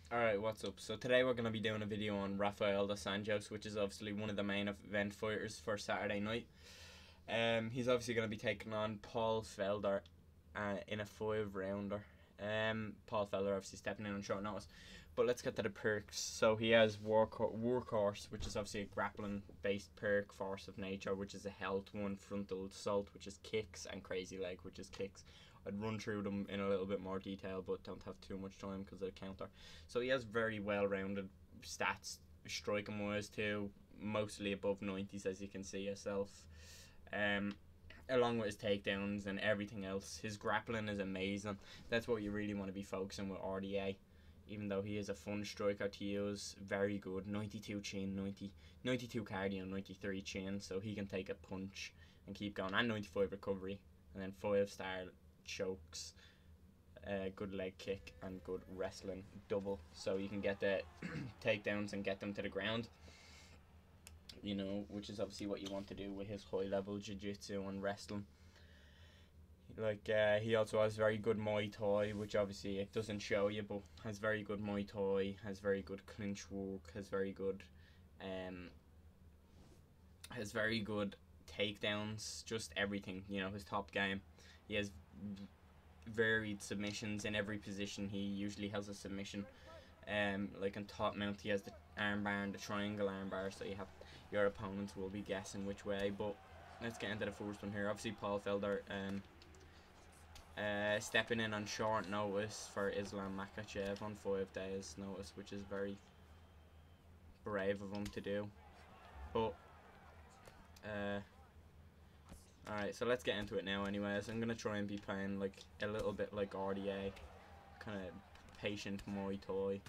Alright, what's up? So today we're going to be doing a video on Rafael dos Anjos, which is obviously one of the main event fighters for Saturday night. He's obviously going to be taking on Paul Felder in a 5-rounder. Paul Felder obviously stepping in on short notice. But let's get to the perks. So he has Workhorse, which is obviously a grappling based perk, Force of Nature, which is a health one, Frontal Assault, which is kicks, and Crazy Leg, which is kicks. I'd run through them in a little bit more detail, but don't have too much time because of the counter. So he has very well-rounded stats, striking wise too, mostly above 90s, as you can see yourself. Along with his takedowns and everything else, his grappling is amazing. That's what you really want to be focusing with RDA. Even though he is a fun striker to use, very good. 92 chin, 92 cardio, 93 chin, so he can take a punch and keep going. And 95 recovery, and then 5-star chokes, good leg kick, and good wrestling double. So you can get the takedowns and get them to the ground, you know, which is obviously what you want to do with his high level jiu-jitsu and wrestling. Like, he also has very good Muay Thai, which obviously it doesn't show you, but has very good Muay Thai, has very good clinch work, has very good takedowns, just everything, you know, his top game. He has varied submissions in every position. He usually has a submission. Like in top mount, he has the armbar and the triangle armbar, so you have your opponents will be guessing which way. But let's get into the first one here. Obviously, Paul Felder stepping in on short notice for Islam Makhachev on 5 days notice, which is very brave of him to do. But alright, so let's get into it now anyways. I'm going to try and be playing like a little bit like RDA, kind of patient Muay Thai.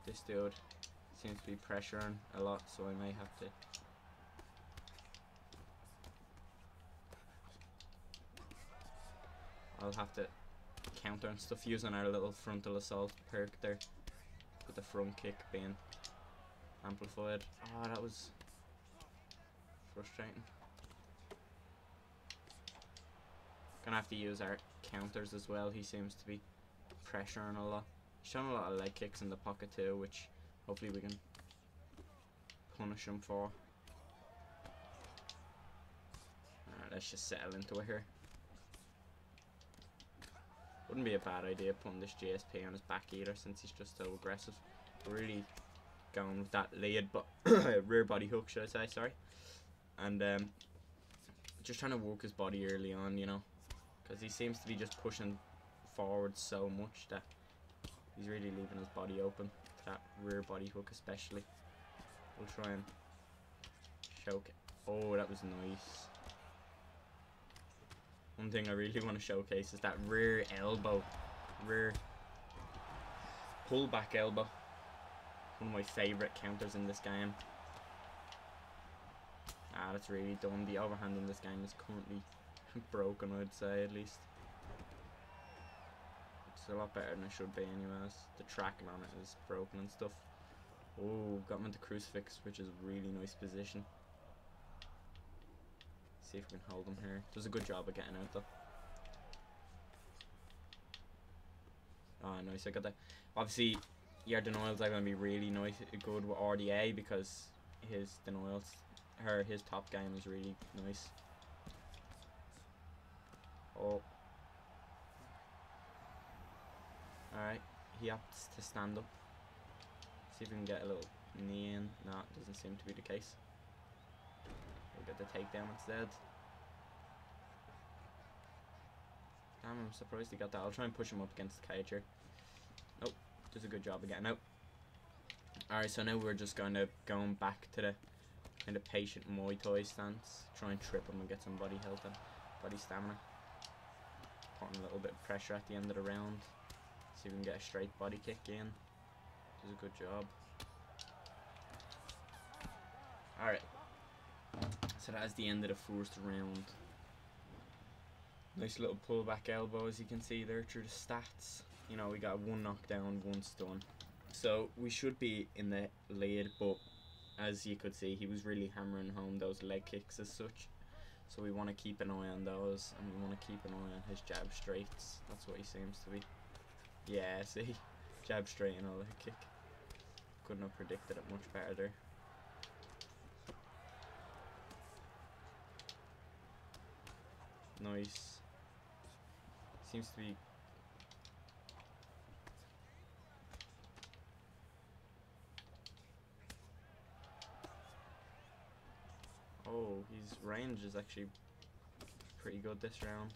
This dude seems to be pressuring a lot, so I may have to I'll have to counter and stuff using our little Frontal Assault perk there, with the front kick being amplified. Oh, that was frustrating. Gonna have to use our counters as well. He seems to be pressuring a lot. He's showing a lot of leg kicks in the pocket too, which hopefully we can punish him for. Alright, let's just settle into it here. Wouldn't be a bad idea putting this GSP on his back either, since he's just so aggressive. Really going with that lead, but rear body hook, should I say, sorry. And just trying to work his body early on, you know, because he seems to be just pushing forward so much that he's really leaving his body open to that rear body hook especially. We'll try and choke it. Oh, that was nice. One thing I really want to showcase is that rear elbow, rear pull back elbow. One of my favourite counters in this game. Ah, that's really dumb. The overhand in this game is currently broken, I'd say, at least. It's a lot better than it should be anyways. The tracking on it is broken and stuff. Oh, got him into crucifix, which is a really nice position. See if we can hold him here. Does a good job of getting out though. Oh, nice. I got that. Obviously, your denials are going to be really nice, good with RDA, because his denials, his top game is really nice. Oh. Alright, he opts to stand up. See if we can get a little knee in. No, it doesn't seem to be the case. We'll get the takedown instead. Damn, I'm surprised he got that. I'll try and push him up against the cage here. Nope, does a good job of getting out. Alright, so now we're just going back to the kind of patient Muay Thai stance. Try and trip him and get some body health and body stamina. Putting a little bit of pressure at the end of the round. See if we can get a straight body kick in. Does a good job. Alright. So that is the end of the first round. Nice little pullback elbow, as you can see there through the stats. You know, we got 1 knockdown, 1 stun. So we should be in the lead, but as you could see, he was really hammering home those leg kicks as such. So we want to keep an eye on those, and we want to keep an eye on his jab straights. That's what he seems to be Yeah, see, jab straight and all leg kick. Couldn't have predicted it much better there. Nice. Seems to be. Oh, his range is actually pretty good this round.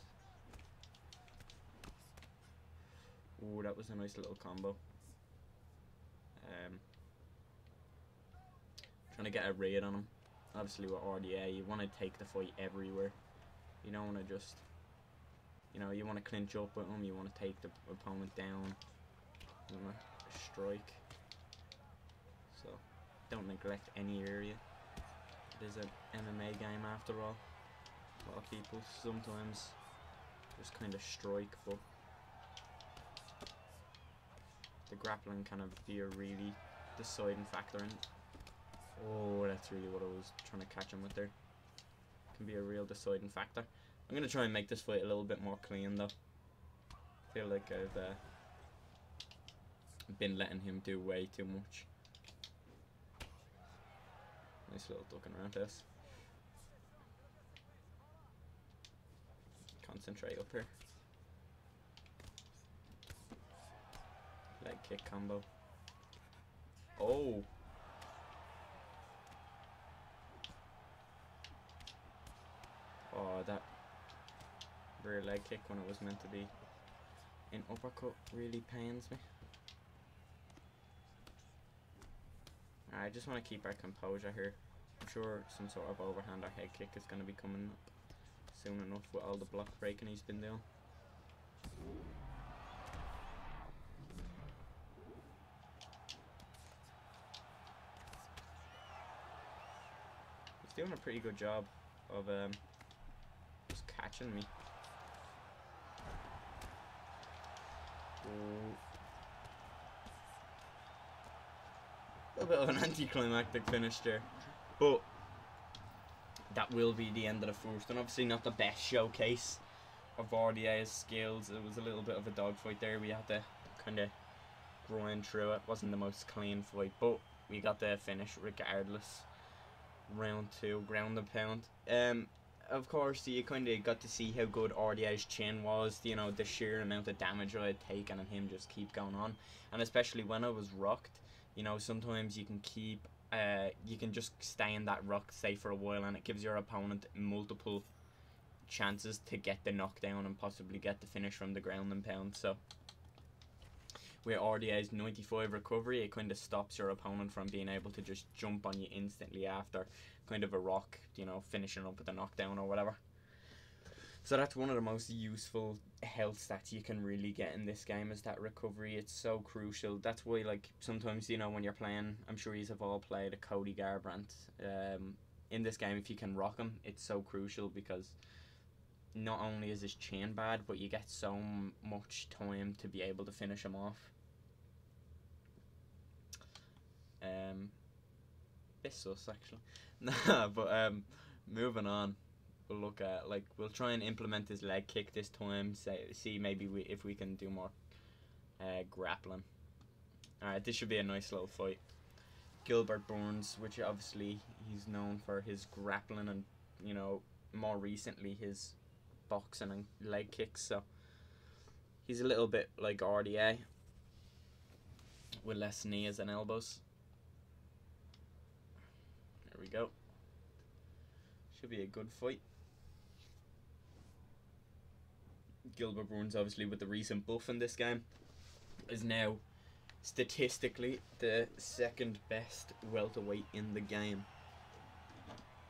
Ooh, that was a nice little combo. Trying to get a raid on him. Obviously with RDA, you want to take the fight everywhere. You don't want to just, you know, you want to clinch up with him, you want to take the opponent down, you want to strike. So, don't neglect any area. It is an MMA game after all. A lot of people sometimes just kind of strike, but the grappling kind of be a really deciding factor in it. Oh, that's really what I was trying to catch him with there. Can be a real deciding factor. I'm going to try and make this fight a little bit more clean though. I feel like I've been letting him do way too much. Nice little ducking around this. Concentrate up here. Leg kick combo. Oh! Oh, that rear leg kick when it was meant to be an uppercut really pains me. I just want to keep our composure here. I'm sure some sort of overhand or head kick is going to be coming up soon enough with all the block breaking he's been doing. He's doing a pretty good job of just catching me. Ooh. A bit of an anticlimactic finish there, but that will be the end of the first, and obviously not the best showcase of RDA's skills. It was a little bit of a dogfight there. We had to kind of grind through it. Wasn't the most clean fight, but we got the finish regardless. Round 2, ground and pound. Of course, you kind of got to see how good RDA's chin was. You know, the sheer amount of damage I had taken and him just keep going on, and especially when I was rocked. You know, sometimes you can keep, you can just stay in that rock, say, for a while, and it gives your opponent multiple chances to get the knockdown and possibly get the finish from the ground and pound. So, with RDA's 95 recovery, it kind of stops your opponent from being able to just jump on you instantly after kind of a rock, you know, finishing up with a knockdown or whatever. So that's one of the most useful health stats you can really get in this game, is that recovery. It's so crucial. That's why, like, sometimes, you know, when you're playing, I'm sure you have all played a Cody Garbrandt. In this game, if you can rock him, it's so crucial, because not only is his chin bad, but you get so much time to be able to finish him off. Bit sus, actually. Nah, but moving on. We'll look at, like, we'll try and implement his leg kick this time. See maybe if we can do more grappling. Alright, this should be a nice little fight. Gilbert Burns, which obviously he's known for his grappling and, you know, more recently his boxing and leg kicks. So he's a little bit like RDA with less knees and elbows. There we go. Should be a good fight. Gilbert Burns, obviously, with the recent buff in this game, is now statistically the second best welterweight in the game,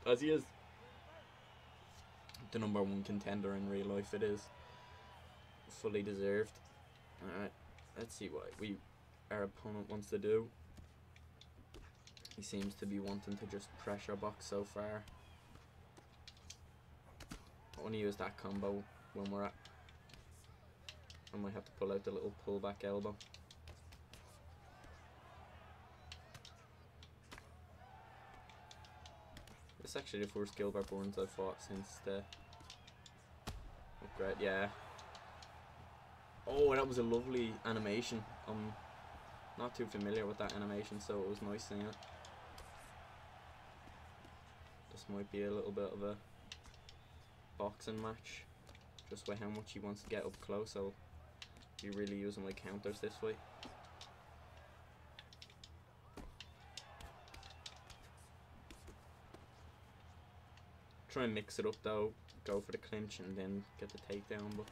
as he is the #1 contender in real life. It is fully deserved. Alright, let's see what our opponent wants to do. He seems to be wanting to just pressure box so far. I want to use that combo when we're at. I might have to pull out the little pullback elbow. This is actually the first Gilbert Burns I've fought since the upgrade. Yeah. Oh, that was a lovely animation. I'm not too familiar with that animation, so it was nice seeing it. This might be a little bit of a boxing match, just by how much he wants to get up close. So be really using my counters this way. Try and mix it up though, go for the clinch and then get the takedown, but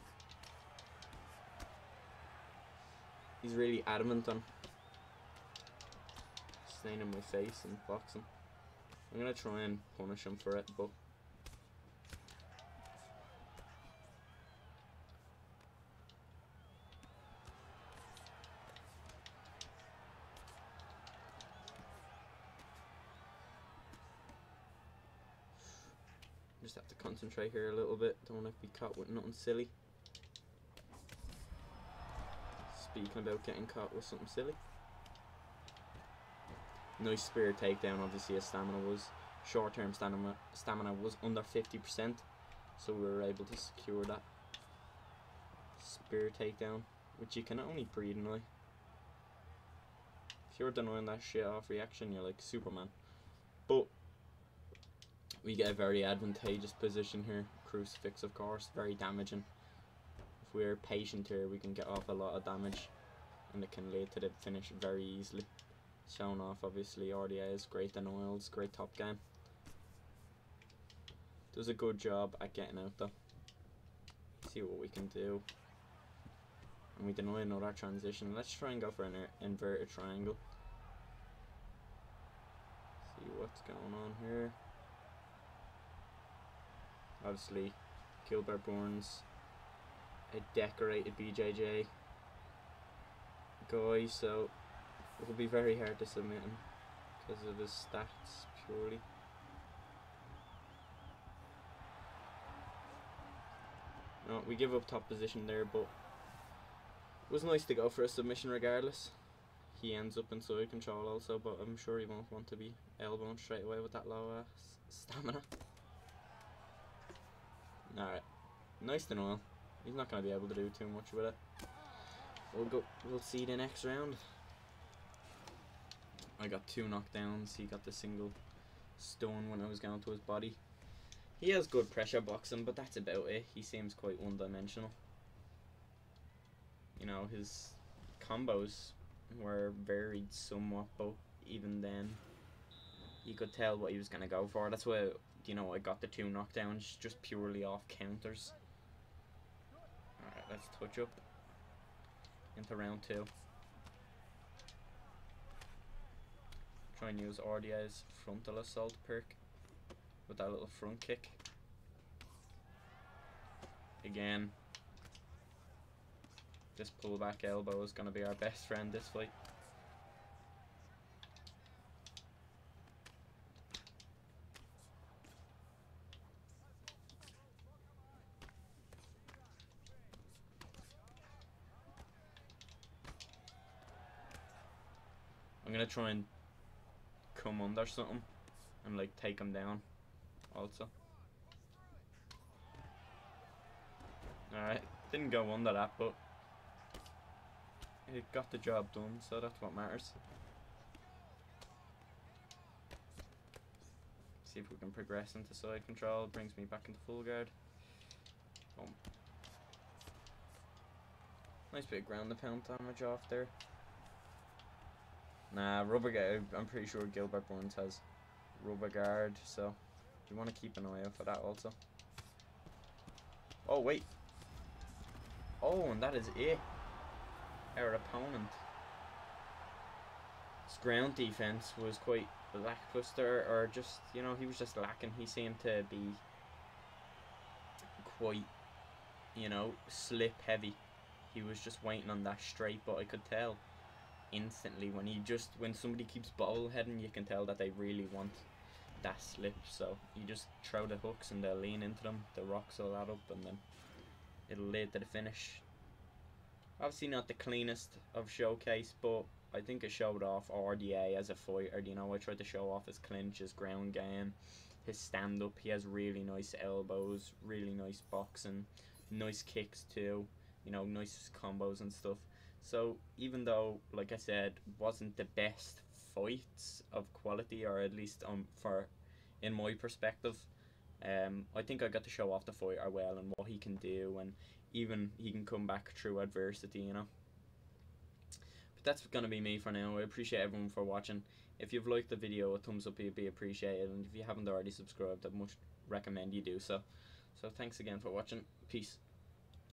he's really adamant on staying in my face and boxing. I'm gonna try and punish him for it, but just have to concentrate here a little bit. Don't want to be caught with nothing silly. Speaking about getting caught with something silly. Nice spear takedown. Obviously his stamina was, short-term stamina was under 50%, so we were able to secure that spear takedown, which you can only pre-deny. If you're denying that shit off reaction, you're like Superman. But we get a very advantageous position here. Crucifix, of course, very damaging. If we're patient here, we can get off a lot of damage, and it can lead to the finish very easily. Shown off, obviously, RDA's great denials, great top game. Does a good job at getting out though. See what we can do. And we deny another transition. Let's try and go for an inverted triangle. See what's going on here. Obviously, Gilbert Burns, a decorated BJJ guy, so it will be very hard to submit him because of his stats purely. No, we give up top position there, but it was nice to go for a submission regardless. He ends up in side control also, but I'm sure he won't want to be elbowing straight away with that low stamina. Alright, nice denial. He's not going to be able to do too much with it. We'll see the next round. I got 2 knockdowns. He got the single stun when I was going to his body. He has good pressure boxing, but that's about it. He seems quite one-dimensional. You know, his combos were varied somewhat, but even then, you could tell what he was going to go for. That's why, you know, I got the 2 knockdowns just purely off counters. Alright, let's touch up into round 2. Try and use RDA's frontal assault perk with that little front kick. Again, this pullback elbow is going to be our best friend this fight. I'm going to try and come under something and like take him down also. Alright, didn't go under that, but it got the job done, so that's what matters. See if we can progress into side control. Brings me back into full guard. Boom. Nice bit of ground and pound damage off there. Nah, rubber guard. I'm pretty sure Gilbert Burns has rubber guard, so you want to keep an eye out for that also. Oh wait. Oh, and that is it. Our opponent. His ground defense was quite lackluster, or just, you know, he was just lacking. He seemed to be quite, you know, slip heavy. He was just waiting on that straight, but I could tell instantly when somebody keeps ball heading, you can tell that they really want that slip. So you just throw the hooks and they'll lean into them, the rocks will add up, and then it'll lead to the finish. Obviously not the cleanest of showcase, but I think it showed off RDA as a fighter. You know, I tried to show off his clinch, his ground game, his stand up. He has really nice elbows, really nice boxing, nice kicks too. you know, nice combos and stuff. So even though, like I said, wasn't the best fights of quality, or at least for in my perspective, I think I got to show off the fighter well and what he can do, and even he can come back through adversity, you know. But that's gonna be me for now. I appreciate everyone for watching. If you've liked the video, a thumbs up would be appreciated, and if you haven't already subscribed, I'd much recommend you do so. So thanks again for watching. Peace.